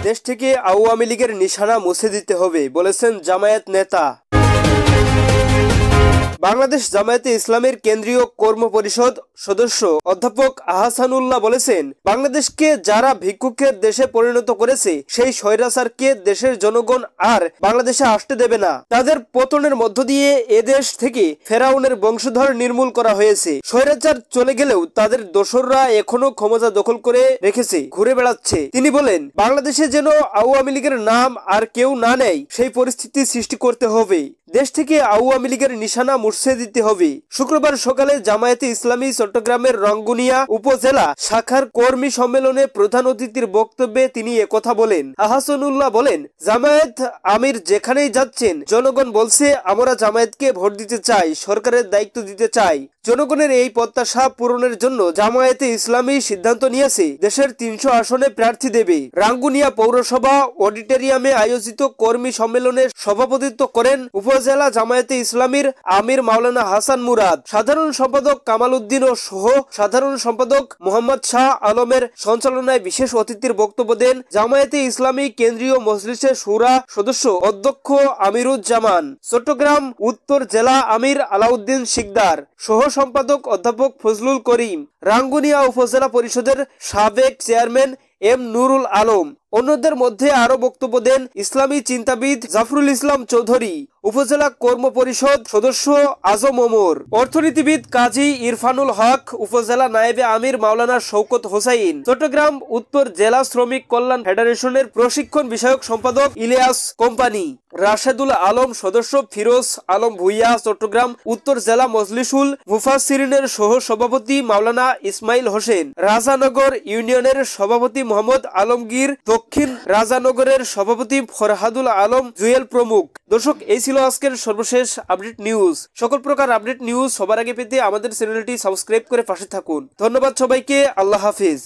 দেশ থেকে আওয়ামী লীগের নিশানা মুছে দিতে হবে বলেছেন জামায়াত নেতা। বাংলাদেশ জামায়াতে ইসলামীর কেন্দ্রীয় কর্ম পরিষদ সদস্য অধ্যাপক আহসানুল্লাহ বলেছেন, বাংলাদেশকে যারা ভিক্ষুকের দেশে পরিণত করেছে সেই স্বৈরাচারকে দেশের জনগণ আর বাংলাদেশে আসতে দেবে না। তাদের পতনের মধ্য দিয়ে এদেশ থেকে ফেরাউনের বংশধর নির্মূল করা হয়েছে। স্বৈরাচার চলে গেলেও তাদের দোসররা এখনো ক্ষমতা দখল করে রেখেছে, ঘুরে বেড়াচ্ছে। তিনি বলেন, বাংলাদেশে যেন আওয়ামী লীগের নাম আর কেউ না নেয় সেই পরিস্থিতি সৃষ্টি করতে হবে। দেশ থেকে আওয়ামী লীগের নিশানা মুছে দিতে হবে। শুক্রবার সকালে জামায়াতে ইসলামী চট্টগ্রামের রঙ্গুনিয়া উপজেলা শাখার কর্মী সম্মেলনে প্রধান অতিথির বক্তব্যে তিনি একথা বলেন। আহসানুল্লাহ বলেন, জামায়াত আমির যেখানেই যাচ্ছেন জনগণ বলছে আমরা জামায়াতকে ভোট দিতে চাই, সরকারের দায়িত্ব দিতে চাই। জনগণের এই প্রত্যাশা পূরণের জন্য জামায়াতে ইসলামী সিদ্ধান্ত নিয়েছে দেশের 300 আসনে প্রার্থী দেবে। রাঙ্গুনিয়া পৌরসভা অডিটোরিয়ামে আয়োজিত কর্মী সম্মেলনে সভাপতিত্ব করেন উপজেলা জামায়াতে ইসলামীর আমির মাওলানা হাসান মুরাদ, সাধারণ সম্পাদক কামাল উদ্দিন ও সহ সাধারণ সম্পাদক মোহাম্মদ শাহ আলমের সঞ্চালনায় বিশেষ অতিথির বক্তব্য দেন জামায়াতে ইসলামী কেন্দ্রীয় মজলিসের শুরা সদস্য অধ্যক্ষ আমিরুজ্জামান, চট্টগ্রাম উত্তর জেলা আমির আলাউদ্দিন শিকদার, সহ সম্পাদক অধ্যাপক ফজলুল করিম, রাঙ্গুনিয়া উপজেলা পরিষদের সাবেক চেয়ারম্যান এম নুরুল আলম। অন্যদের মধ্যে আরো বক্তব্য দেন ইসলামী চিন্তাবিদ জাফরুল ইসলাম চৌধুরী, উপজেলা কর্ম পরিষদ সদস্য আজম ওমর, অর্থনীতিবিদ কাজী ইরফানুল হক, উপজেলা নায়েবে আমির মাওলানা শওকত হোসাইন, চট্টগ্রাম উত্তর জেলা শ্রমিক কল্যাণ ফেডারেশনের প্রশিক্ষণ বিষয়ক সম্পাদক ইলিয়াস কোম্পানি, রাশেদুল আলম সদস্য ফিরোজ আলম ভুইয়া, চট্টগ্রাম উত্তর জেলা মজলিসুল মুফাসসিরিনের সহ সভাপতি মাওলানা ইসমাইল হোসেন, রাজানগর ইউনিয়নের সভাপতি মোহাম্মদ আলমগীর, দক্ষিণ রাজানগরের সভাপতি ফরহাদুল আলম জুয়েল প্রমুখ। দর্শক, এই ছিল আজকের সর্বশেষ আপডেট নিউজ। সকল প্রকার আপডেট নিউজ সবার আগে পেতে আমাদের চ্যানেলটি সাবস্ক্রাইব করে পাশে থাকুন। ধন্যবাদ সবাইকে। আল্লাহ হাফিজ।